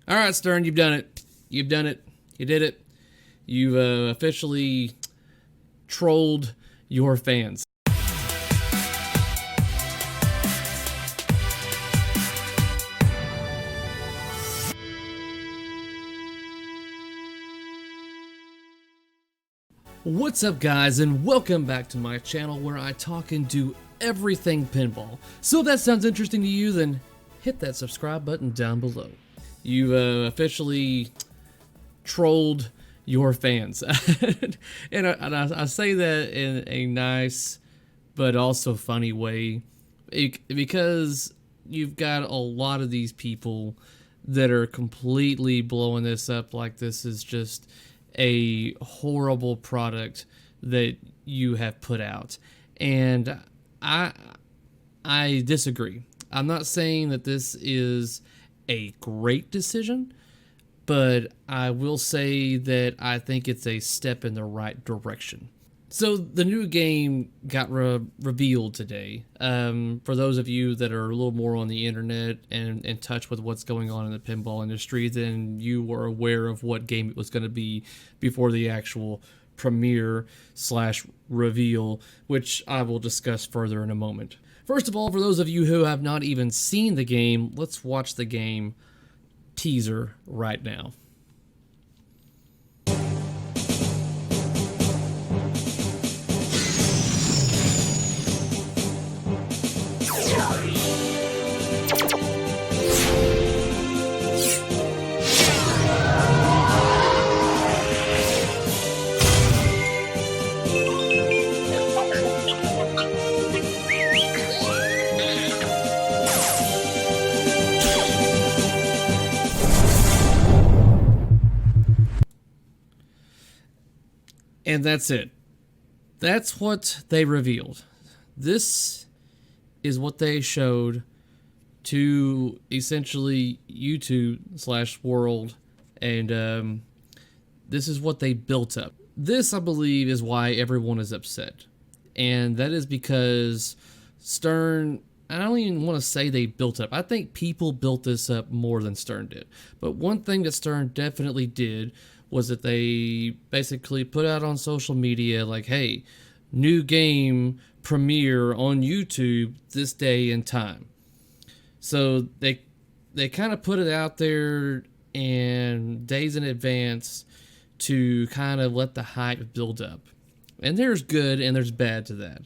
All right, Stern, you've done it. You've done it. You did it. You've officially trolled your fans. What's up, guys, and welcome back to my channel where I talk and do everything pinball. So if that sounds interesting to you, then hit that subscribe button down below. You've officially trolled your fans. and I say that in a nice but also funny way because you've got a lot of these people that are completely blowing this up like this is just a horrible product that you have put out. And I disagree. I'm not saying that this is a great decision, but I will say that I think it's a step in the right direction. So the new game got revealed today. For those of you that are a little more on the internet and in touch with what's going on in the pinball industry, then you were aware of what game it was going to be before the actual premiere / reveal, which I will discuss further in a moment. First of all, for those of you who have not even seen the game, let's watch the game teaser right now. And that's it. That's what they revealed. This is what they showed to essentially YouTube / world, and this is what they built up. This, I believe, is why everyone is upset. And that is because Stern, I don't even want to say they built up. I think people built this up more than Stern did. But one thing that Stern definitely did was that they basically put out on social media like, hey, new game premiere on YouTube this day and time. So they kind of put it out there and days in advance to kind of let the hype build up. And there's good and there's bad to that.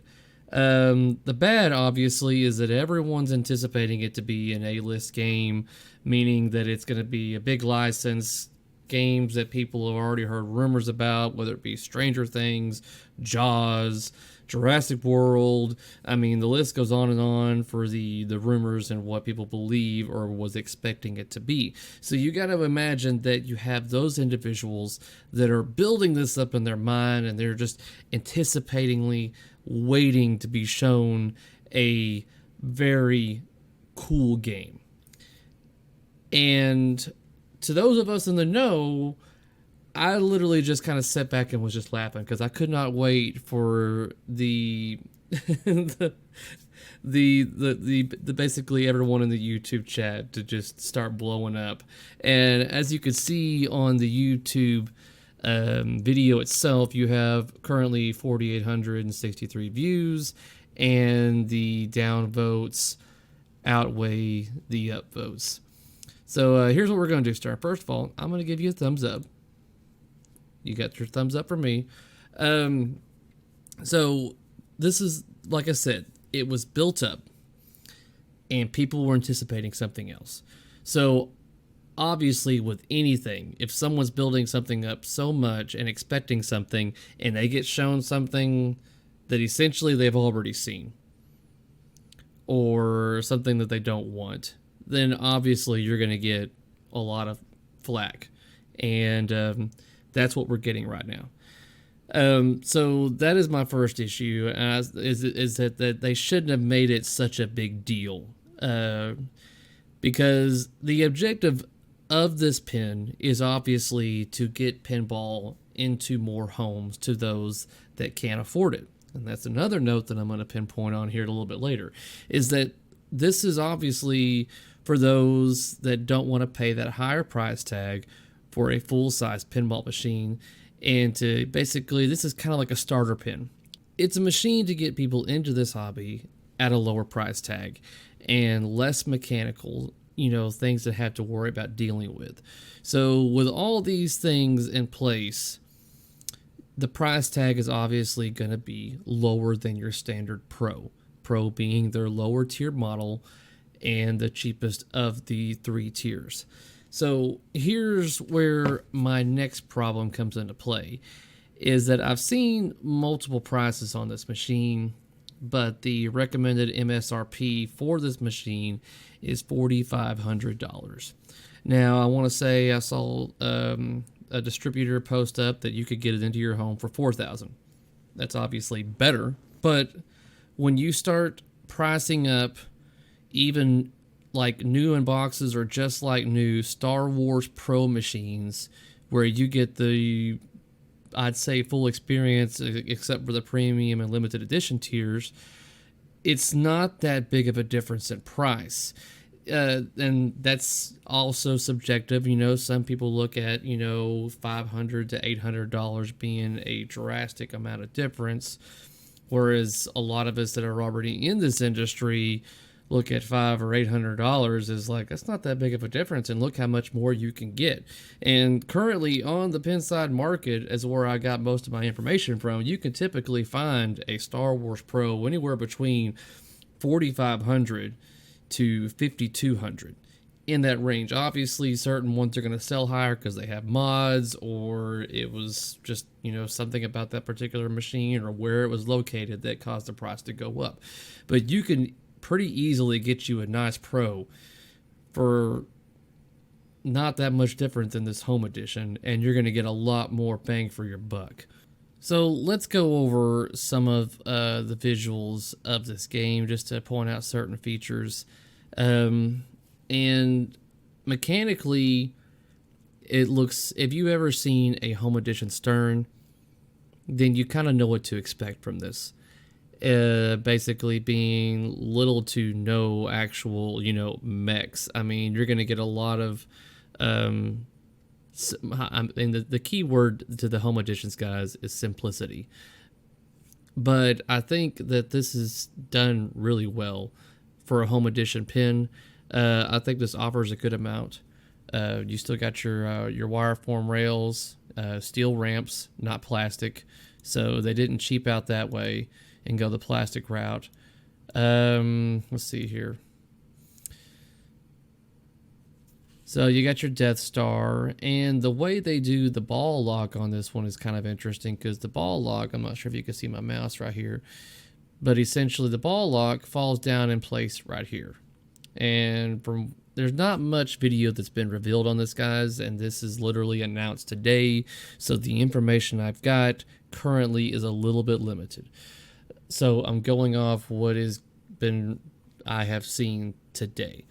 The bad, obviously, is that everyone's anticipating it to be an A-list game, meaning that it's going to be a big license, games that people have already heard rumors about, whether it be Stranger Things, Jaws, Jurassic World. I mean, the list goes on for the rumors and what people believe or was expecting it to be. So you got to imagine that you have those individuals that are building this up in their mind and they're just anticipatingly waiting to be shown a very cool game. And to those of us in the know, I literally just kind of sat back and was just laughing because I could not wait for the basically everyone in the YouTube chat to just start blowing up. And as you can see on the YouTube video itself, you have currently 4,863 views, and the downvotes outweigh the upvotes. So here's what we're going to do, Star. First of all, I'm going to give you a thumbs up. You got your thumbs up from me. So this is, like I said, it was built up and people were anticipating something else. So obviously with anything, if someone's building something up so much and expecting something and they get shown something that essentially they've already seen or something that they don't want, then obviously you're going to get a lot of flack. And that's what we're getting right now. So that is my first issue, is that they shouldn't have made it such a big deal. Because the objective of this pin is obviously to get pinball into more homes to those that can't afford it. And that's another note that I'm going to pinpoint on here a little bit later, is that this is obviously for those that don't want to pay that higher price tag for a full-size pinball machine. And to basically, this is kind of like a starter pin. It's a machine to get people into this hobby at a lower price tag and less mechanical, things that have to worry about dealing with. So with all these things in place, the price tag is obviously going to be lower than your standard Pro. Pro being their lower tiered model and the cheapest of the 3 tiers. So here's where my next problem comes into play, is that I've seen multiple prices on this machine, but the recommended MSRP for this machine is $4,500. Now, I want to say I saw a distributor post up that you could get it into your home for $4,000. That's obviously better, but when you start pricing up even like new in boxes or just like new Star Wars Pro machines, where you get the, I'd say, full experience except for the premium and limited edition tiers, it's not that big of a difference in price. And that's also subjective. Some people look at, $500 to $800 being a drastic amount of difference, whereas a lot of us that are already in this industry look at $500 or $800 is like, that's not that big of a difference, and look how much more you can get. And currently on the Pinside market is where I got most of my information from. You can typically find a Star Wars Pro anywhere between $4,500 to $5,200, in that range. Obviously, certain ones are going to sell higher because they have mods, or it was just, something about that particular machine or where it was located that caused the price to go up. But you can pretty easily get you a nice Pro for not that much different than this home edition, and you're going to get a lot more bang for your buck. So let's go over some of the visuals of this game just to point out certain features. And mechanically, it looks, if you've ever seen a home edition Stern, then you kind of know what to expect from this. Basically being little to no actual, mechs. I mean, you're going to get a lot of, and the key word to the home editions, guys, is simplicity. But I think that this is done really well for a home edition pin. I think this offers a good amount. You still got your wire form rails, steel ramps, not plastic. So they didn't cheap out that way and go the plastic route. Let's see here. So you got your Death Star, and the way they do the ball lock on this one is kind of interesting, because the ball lock, I'm not sure if you can see my mouse right here, but essentially the ball lock falls down in place right here. And there's not much video that's been revealed on this, guys, and this is literally announced today, so the information I've got currently is a little bit limited. So I'm going off what I have seen today.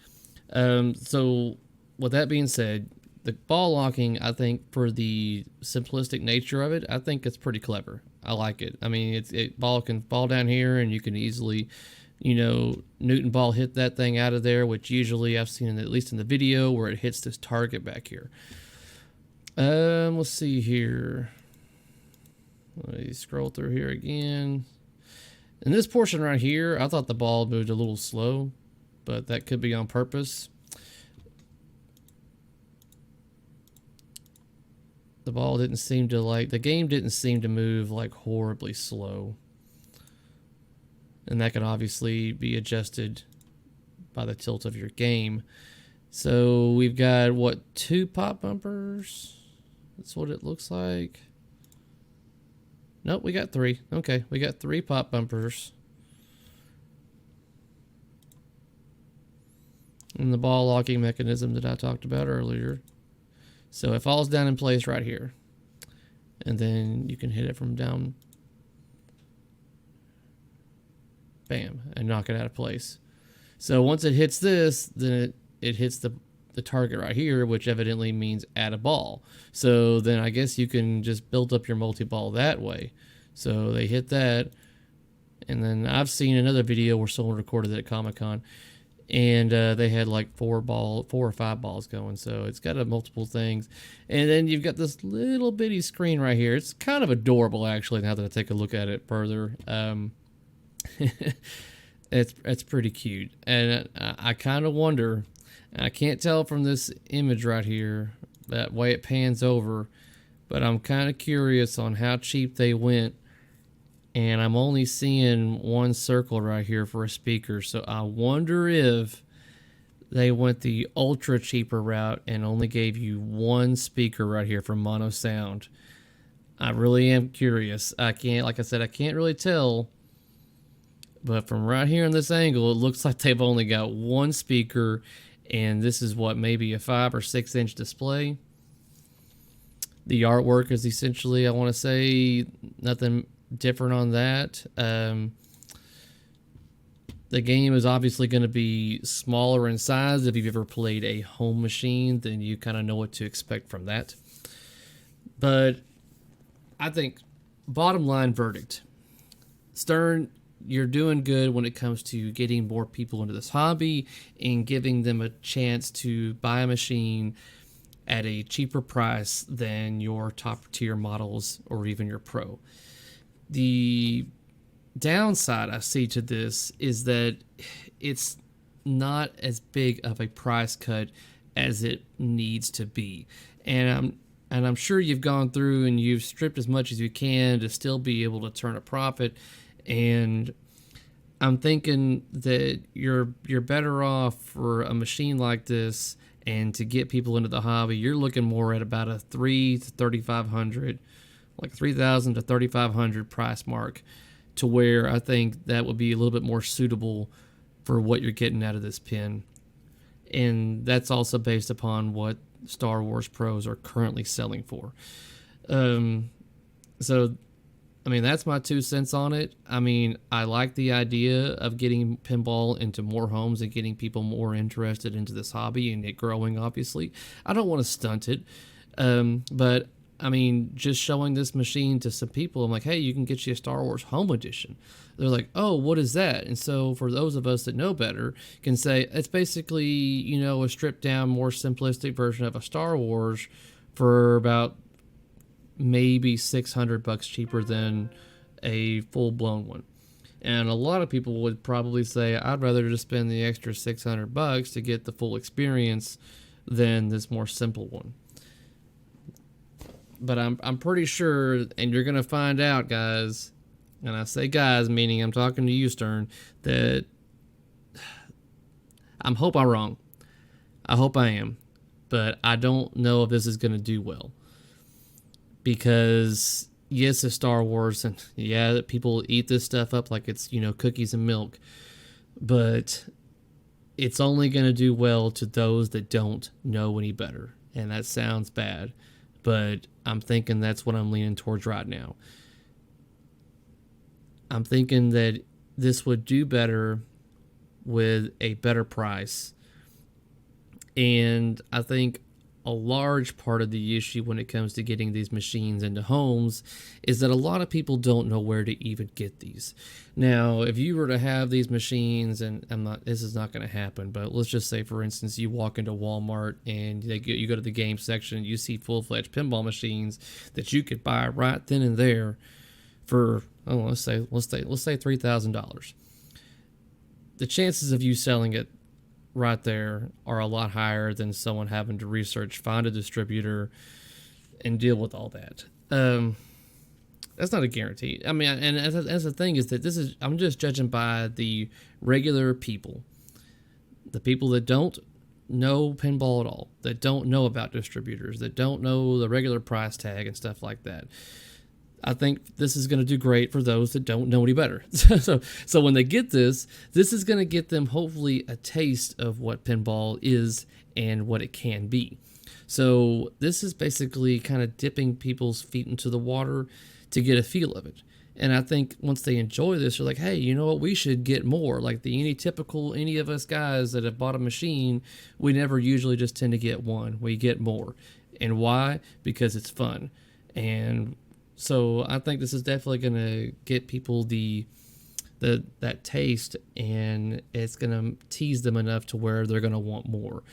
So with that being said, the ball locking, I think for the simplistic nature of it, I think it's pretty clever. I like it. I mean, ball can fall down here, and you can easily, Newton ball hit that thing out of there, which usually I've seen, at least in the video, where it hits this target back here. Let's see here. Let me scroll through here again. In this portion right here, I thought the ball moved a little slow, but that could be on purpose. The ball didn't seem to the game didn't seem to move like horribly slow. And that can obviously be adjusted by the tilt of your game. So we've got, what, 2 pop bumpers? That's what it looks like. Nope, we got 3. Okay, we got 3 pop bumpers. And the ball locking mechanism that I talked about earlier. So it falls down in place right here. And then you can hit it from down. Bam, and knock it out of place. So once it hits this, then it hits the target right here, which evidently means add a ball. So then I guess you can just build up your multi-ball that way. So they hit that, and then I've seen another video where someone recorded it at Comic-Con, and they had like four or five balls going. So it's got a multiple things, and then you've got this little bitty screen right here. It's kind of adorable, actually. Now that I take a look at it further, it's pretty cute, and I kind of wonder. I can't tell from this image right here that way it pans over, but I'm kind of curious on how cheap they went. And I'm only seeing one circle right here for a speaker. So I wonder if they went the ultra cheaper route and only gave you one speaker right here from Mono Sound. I really am curious. Like I said, I can't really tell. But from right here in this angle, it looks like they've only got one speaker. And this is what, maybe a 5 or 6 inch display. The artwork is essentially, I want to say, nothing different on that. The game is obviously going to be smaller in size. If you've ever played a home machine, then you kind of know what to expect from that. But I think, bottom line verdict, Stern, you're doing good when it comes to getting more people into this hobby and giving them a chance to buy a machine at a cheaper price than your top tier models or even your Pro. The downside I see to this is that it's not as big of a price cut as it needs to be. And I'm sure you've gone through and you've stripped as much as you can to still be able to turn a profit. And I'm thinking that you're better off for a machine like this, and to get people into the hobby, you're looking more at about a $3,000 to $3,500, like $3,000 to $3,500 price mark, to where I think that would be a little bit more suitable for what you're getting out of this pin. And that's also based upon what Star Wars Pros are currently selling for. So, I mean, that's my 2 cents on it. I mean, I like the idea of getting pinball into more homes and getting people more interested into this hobby and it growing, obviously. I don't want to stunt it. But, I mean, just showing this machine to some people, I'm like, hey, you can get you a Star Wars Home Edition. They're like, oh, what is that? And so for those of us that know better, can say it's basically, you know, a stripped down, more simplistic version of a Star Wars for about maybe $600 cheaper than a full-blown one. And a lot of people would probably say, I'd rather just spend the extra $600 to get the full experience than this more simple one. But I'm pretty sure, and you're going to find out, guys, and I say guys, meaning I'm talking to you, Stern, that I hope I'm wrong. I hope I am. But I don't know if this is going to do well. Because, yes, it's Star Wars, and yeah, people eat this stuff up like it's, you know, cookies and milk. But it's only going to do well to those that don't know any better. And that sounds bad, but I'm thinking that's what I'm leaning towards right now. I'm thinking that this would do better with a better price. And I think a large part of the issue when it comes to getting these machines into homes is that a lot of people don't know where to even get these. Now, if you were to have these machines, and this is not going to happen, but let's just say, for instance, you walk into Walmart and you go to the game section and you see full-fledged pinball machines that you could buy right then and there for, let's say $3,000. The chances of you selling it right there are a lot higher than someone having to research, find a distributor, and deal with all that. That's not a guarantee. I mean, and as the thing is that I'm just judging by the regular people, the people that don't know pinball at all, that don't know about distributors, that don't know the regular price tag and stuff like that. I think this is going to do great for those that don't know any better. So when they get this is going to get them hopefully a taste of what pinball is and what it can be. So this is basically kind of dipping people's feet into the water to get a feel of it. And I think once they enjoy this, they're like, hey, you know what? We should get more. Like any of us guys that have bought a machine, we never usually just tend to get one. We get more. And why? Because it's fun. And so I think this is definitely going to get people the that taste, and it's gonna tease them enough to where they're gonna want more.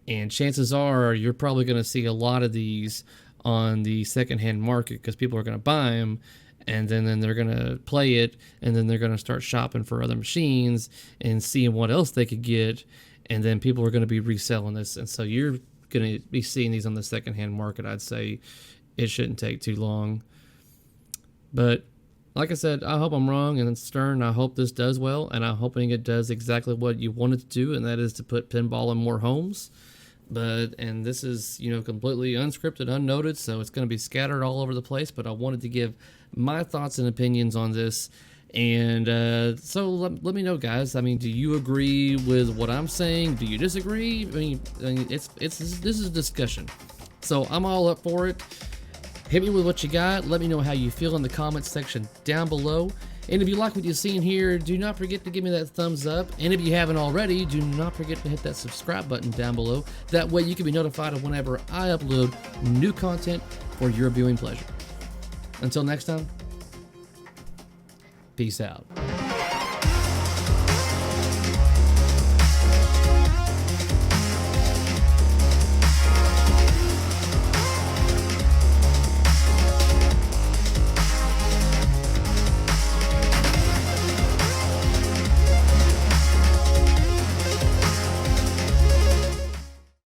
And chances are you're probably gonna see a lot of these on the secondhand market because people are gonna buy them, and then they're gonna play it, and then they're gonna start shopping for other machines and seeing what else they could get, and then people are gonna be reselling this, and so you're gonna be seeing these on the secondhand market. I'd say it shouldn't take too long. But like I said, I hope I'm wrong, and Stern, I hope this does well, and I'm hoping it does exactly what you want it to do, and that is to put pinball in more homes. And this is, completely unscripted, unnoted, so it's going to be scattered all over the place, but I wanted to give my thoughts and opinions on this. And so let me know, guys. I mean, do you agree with what I'm saying? Do you disagree? I mean, this is a discussion, so I'm all up for it. Hit me with what you got. Let me know how you feel in the comments section down below. And if you like what you've seen here, do not forget to give me that thumbs up. And if you haven't already, do not forget to hit that subscribe button down below. That way you can be notified of whenever I upload new content for your viewing pleasure. Until next time, peace out.